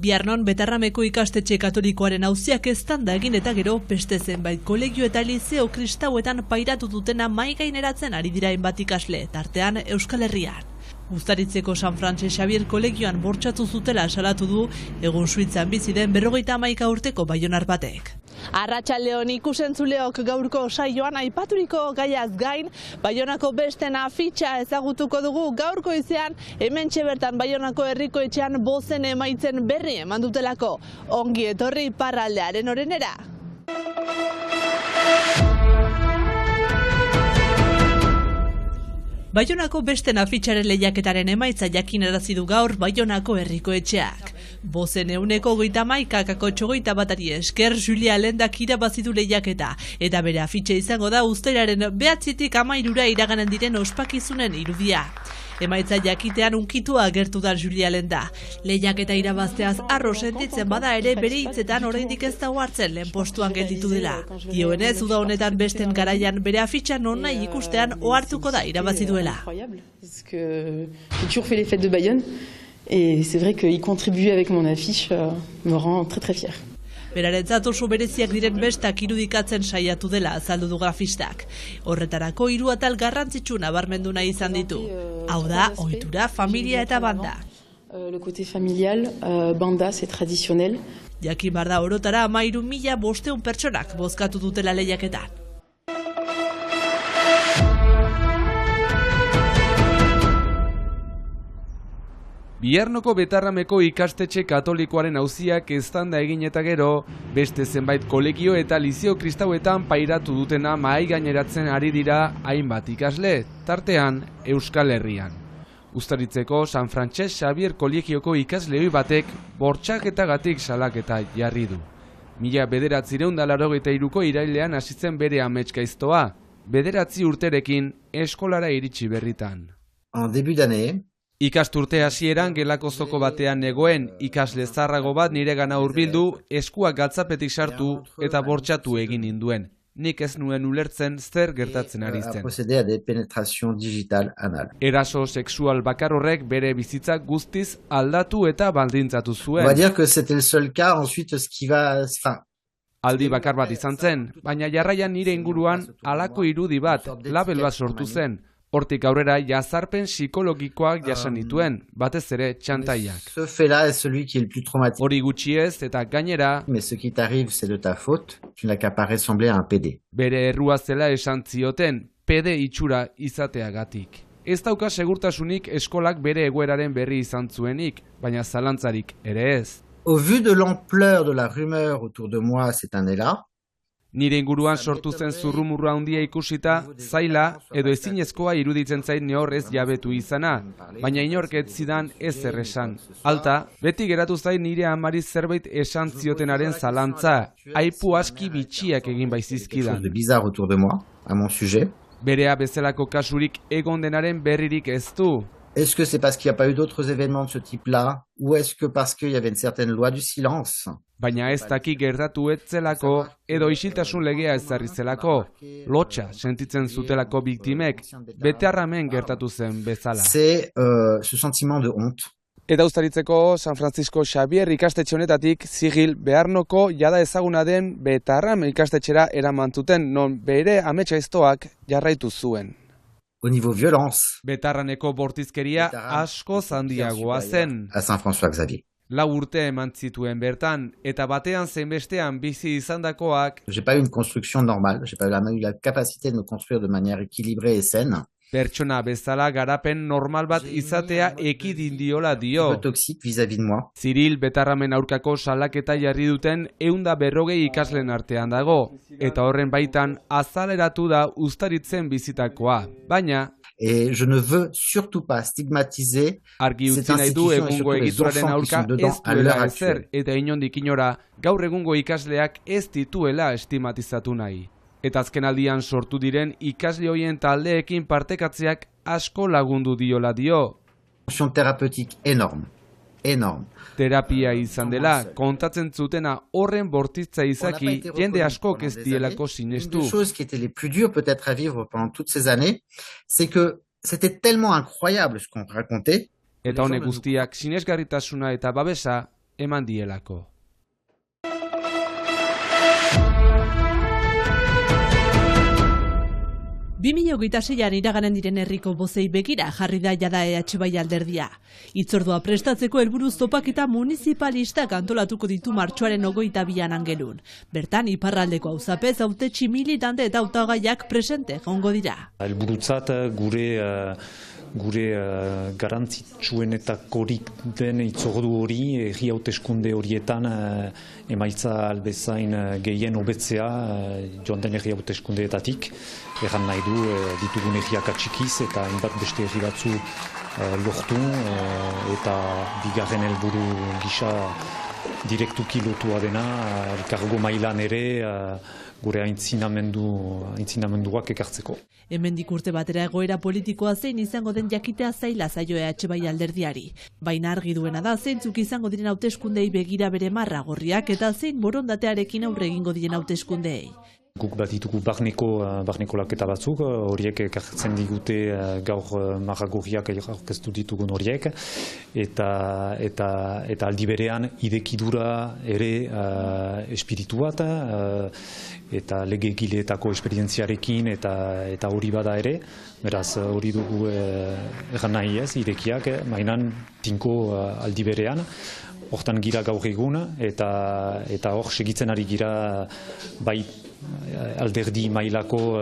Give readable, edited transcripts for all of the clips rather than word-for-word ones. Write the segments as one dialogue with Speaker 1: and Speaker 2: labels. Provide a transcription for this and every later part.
Speaker 1: Biarnon Betarrameko ikastetxe katolikoaren auziak eztanda egin eta gero beste zenbait kolegio eta liceo kristauetan pairatu dutena mahai gaineratzen ari dira hainbat ikasle, tartean Euskal Herrian. Uztaritzeko San Frantses Xabier kolegioan bortxatu zutela salatu du egun Suitzan bizi den 51 urteko baionar batek. Arratsaldeon ikusentzuleok gaurko saioan aipaturiko gaiaz gain, Baionako besten afitxa ezagutuko dugu gaurko izean, hementxe bertan Baionako herriko etxean bozen emaitzen berri eman dutelako. Ongi etorri Iparraldearen orenera. Baionako besten afitxaren lehiaketaren emaitza jakinarazi du gaur Baionako herriko etxeak. Bozen 131,1 esker Julia Lendak irabazidu lehiaketa, eta bere afitxa izango da uztailaren 9-tik 13 iraganen diren ospakizunen irudia. Emaitza jakitean unkitua agertu da Julia Lenda. Lehiaketa irabazteaz arro sentitzen bada ere bere hitzetan oraindik ez dago hartzen lehen postuan gelditu dela. Dioenez, uda honetan besten garaian bere afitxa nonahi ikustean ohartuko da irabazi duela.
Speaker 2: Et c'est vrai qu'y contribuer avec mon affiche me rend très très fière.
Speaker 1: Berarentzat oso bereziak diren bestak irudikatzen saiatu dela azaldu du grafistak. Horretarako 3 atal garrantzitsu nabarmendu nahi izan ditu. Hau da, ohitura, familia eta banda.
Speaker 2: Le côté familial, banda, c'est traditionnel.
Speaker 1: Jakin bar da orotara 13.500 pertsonak bozkatu dutela lehiaketan.
Speaker 3: Biarnoko Betarrameko ikastetxe katolikoaren auziak eztanda egin eta gero, beste zenbait kolegio eta liceo kristauetan pairatu dutena mahai gaineratzen ari dira hainbat ikasle, tartean Euskal Herrian. Uztaritzeko San Frantses Xabier kolegioko ikasleoi batek bortxaketagatik salaketa jarri du. 1983ko irailean hasitzen bere ametsgaiztoa, 9 urterekin eskolara iritsi berritan.
Speaker 4: En début d'année,
Speaker 3: Ikasturte hasieran gelako zoko batean negoen ikasle zarrago bat niregana hurbildu, eskuak gatzapetik sartu eta bortxatu egin ninduen. Nik ez nuen ulertzen zer gertatzen ari zen. Eraso sexual bakar horrek bere bizitza guztiz aldatu eta baldintzatu zuen. Aldi bakar bat izan zen, baina jarraian nire inguruan halako irudi bat, label bat sortu zen. Hortik aurrera jazarpen psikologikoak jasan dituen, batez ere txantaiak. Hori gutxiez eta gainera, bere errua zela esan zioten, pede itxura izateagatik. Ez dauka segurtasunik eskolak bere egoeraren berri izan zuenik, baina zalantzarik ere ez.
Speaker 4: Au vu de l'ampleur de la rumeur autour de moi cette année-là,
Speaker 3: nire inguruan sortu zen zurrumurra handia ikusita, zaila edo ezinezkoa iruditzen zait nehorrez jabetu izana, baina inork ez zidan ezer esan. Alta, beti geratu zait nire amari zerbait esan ziotenaren zalantza, aipu aski bitxiak egin baizizkidan. Berea bezalako kasurik egon denaren berririk ez du.
Speaker 4: Est-ce que c'est parce qu'il n'y a pas eu d'autres événements de ce type-là, ou est-ce que parce qu'il y avait une certaine loi du silence?
Speaker 3: Baina ez daki gertatu etzelako, edo isiltasun legea ezarri zelako, lotxa sentitzen zutelako biktimek, Betarramen gertatu zen bezala.
Speaker 4: C'est ce sentiment de honte.
Speaker 3: Eta Uztaritzeko San Francisco Xabier ikastetxe honetatik zigil Bearnoko jada ezaguna den Betarram ikastetxera eramantuten, non bere ametsaiztoak jarraitu zuen.
Speaker 4: Au niveau violence.
Speaker 3: Betarraneko bortizkeria asko handiagoa zen.
Speaker 4: A Saint-François-Xavier.
Speaker 3: 4 urte eman zituen bertan, eta batean zein bestean bizi izandakoak.
Speaker 4: J'ai pas eu une construction normale, j'ai pas eu la capacité de me construire de manière équilibrée et saine.
Speaker 3: Pertsona bezala garapen normal bat izatea ekidin diola dio.
Speaker 4: Toxique vis-à-vis de moi.
Speaker 3: Ziril Betarramen aurkako salaketa jarri duten 140 ikaslen artean dago, eta horren baitan azaleratu da Uztaritzen bizitakoa, baina
Speaker 4: Et je ne veux surtout pas stigmatiser
Speaker 3: argi utzi nahi du egungo egituraren aurka ez duela ezer, eta inondik inora gaur egungo ikasleak ez dituela estigmatizatu nahi. Eta azkenaldian sortu diren ikasle horien taldeekin partekatzeak asko lagundu diola dio.
Speaker 4: Fonction thérapeutique énorme.
Speaker 3: Terapia izan dela, kontatzen zutena horren bortitza izaki jende askok ez dielako sinestu.
Speaker 4: Une des choses qui étaient les plus dures peut-être à vivre pendant toutes ces années, c'est que c'était tellement incroyable ce qu'on racontait.
Speaker 3: Eta honek guztiak sinesgarritasuna eta babesa eman dielako.
Speaker 1: Bi 2026an iraganen diren herriko bozei begira jarri da jada EH Bai alderdia. Hitzordua prestatzeko helburuz topaketa municipalistak antolatuko ditu martxoaren 22an Angelun. Bertan iparraldeko auzapez hautetsi militante eta hautagaiak presente egongo dira.
Speaker 5: Helburutzat gure garrantzitsuenetakorik den hitzordu hori herri hauteskunde horietan emaitza albezain gehien hobetzea joan den herri hauteskundeetatik. Egan nahi du ditugun herriak atxikiz eta hainbat beste herri batzu lortu eta bigarren helburu gisa direktuki lotua dena elkargo mailan ere gure aintzinamenduak ekartzeko.
Speaker 1: Hemendik urte batera egoera politikoa zein izango den jakitea zaila zaio EH Bai alderdiari. Baina argi duena da zeintzuk izango diren hauteskundei begira bere marra gorriak eta zein borondatearekin aurre egingo diren hauteskundeei.
Speaker 5: Guk bat ditugu barneko laketa batzuk, horiek ekartzen digute gaur marragorriak aurkeztu ditugun horiek, eta aldi berean idekidura ere espiritu bat, eta legegileetako esperientziarekin eta hori bada ere, beraz hori dugu egan nahi ez, irekiak, mainan tinko aldi berean, hortan gira gaur egun, eta hor segitzen ari gira bai alderdi mailako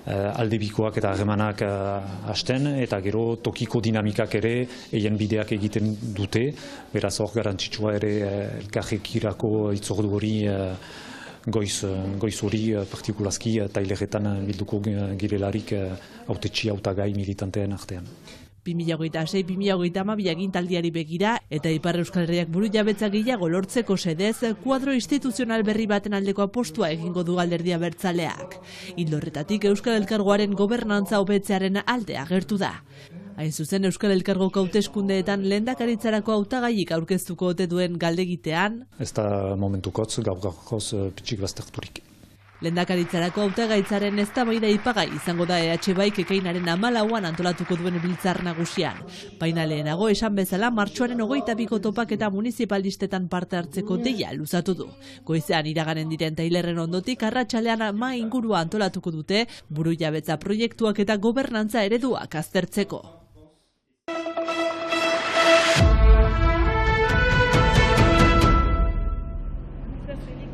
Speaker 5: aldebikoak eta harremanak hasten, eta gero tokiko dinamikak ere eien bideak egiten dute, beraz hor garantzitsua ere elkarrekirako hitzordu hori goiz hori partikulazki taileretan bilduko girelarik hautetsi hautagai militanteen artean.
Speaker 1: 2026-2032 agintaldiari begira eta Ipar Euskal Herriak burujabetza gehiago lortzeko sedez, kuadro instituzional berri baten aldeko apostua egingo du alderdia abertzaleak. Ildo horretatik Euskal Elkargoaren gobernantza hobetzearen alde agertu da. Hain zuzen Euskal Elkargoko hauteskundeetan lehendakaritzarako hautagaiik aurkeztuko ote duen galdegitean.
Speaker 5: Ez da momentukotz gaur-gaurkoz pitxik bazterturik.
Speaker 1: Lehendakaritzarako hautagaitzaren eztabaida ipagai izango da EH Baik ekainaren 14an antolatuko duen biltzar nagusian. Baina lehenago esan bezala martxoaren 22ko topaketa municipalistetan parte hartzeko deia luzatu du. Goizean iraganen diren tailerren ondotik arratsalean ma ingurua antolatuko dute burujabetza proiektuak eta gobernantza ereduak aztertzeko.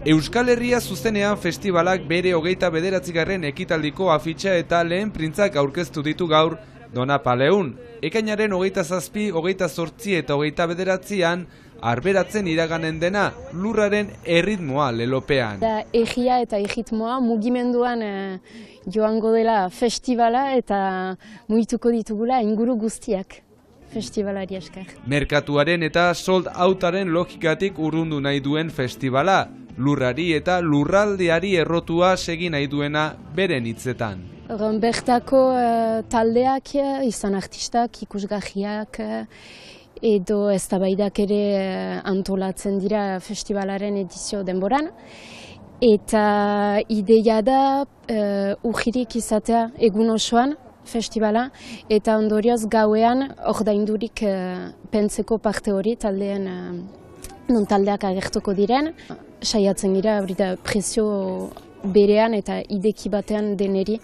Speaker 3: Euskal Herria zuzenean festivalak bere 29. ekitaldiko afitxa eta lehen printzak aurkeztu ditu gaur Donapaleun. Ekainaren 27, 28 eta 29an arberatzen iraganen dena lurraren erritmoa lelopean.
Speaker 6: Egia eta erritmoa mugimenduan joango dela festivala eta mugituko ditugula inguru guztiak. Festivalari esker.
Speaker 3: Merkatuaren eta sold outaren logikatik urrundu nahi duen festivala, lurrari eta lurraldeari errotua segi nahi duena beren hitzetan.
Speaker 6: Bertako taldeak, izan artistak, ikusgarriak, edo eztabaidak ere antolatzen dira festivalaren edizio denboran. Eta ideia da urririk izatea egun osoan, festivala, eta ondorioz gauean ordaindurik pentseko parte hori taldean non taldeak agertuko diren. Saiatzen gira prezio berean eta ideki batean deneri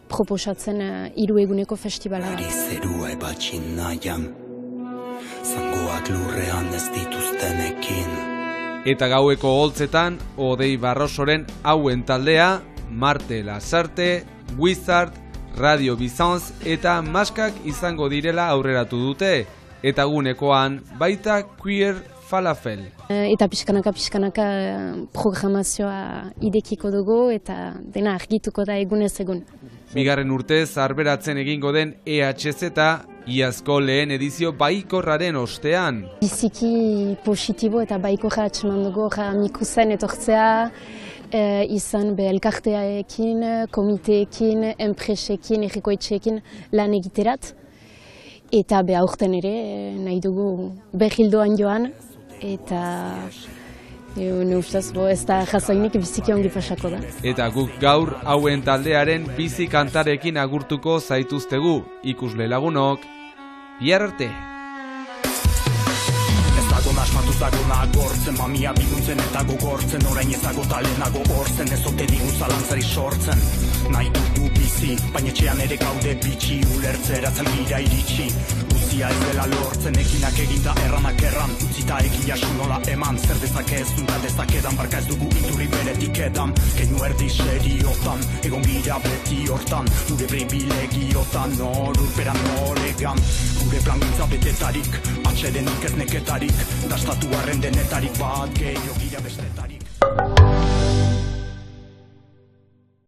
Speaker 6: proposatzen 3 eguneko festivala.
Speaker 7: Ari zerua ebatxin nahian, zangoak lurrean ez dituztenekin.
Speaker 3: Eta gaueko holtzetan, Odei Barrosoren hauen taldea, Marte Lasarte, Wizard, Radio Bizanz eta Maskak izango direla aurreratu dute, eta gunekoan baita Queer Falafel.
Speaker 6: Eta pixkanaka programazioa idekiko dugu eta dena argituko da egunez egun.
Speaker 3: Bigarren urtez arberatzen egingo den EHZ iazko lehen edizio baikorraren ostean.
Speaker 6: Biziki positibo eta baikorra atxeman dugu amikuzen etortzea, izan elkarteaekin, komiteekin, enpresekin, errikoetxeekin lan egiterat. Eta aurten ere nahi dugu behildoan joan, eta ustez ez da jasoinik biziki ongi pasako da.
Speaker 3: Eta guk gaur hauen taldearen bizi kantarekin agurtuko zaituztegu, ikusle lagunok, bihar arte!
Speaker 7: Ez dago asmatu Zagona gortzen, mamia biguntzen eta gogortzen, orain ezago talenago horzen, ez ote digu zalantzari sortzen. Nahi dugu bizi, baina etxean ere gaude bitxi, ulertzera zelgira iritsi. Guzia ez dela lortzen, ekinak eginda erranak erran, utzita egin jasu nola eman, zer dezake ez dunta dezakedan, barka ez dugu iturri beretik edan, keinu erdi seriotan, egon gira beti hortan, gure privilegiotan, norurperan noregan, gure plangintza betetarik, atxedenik ez neketarik, dastatu arren denetarik bat, gehiago gira bestetarik.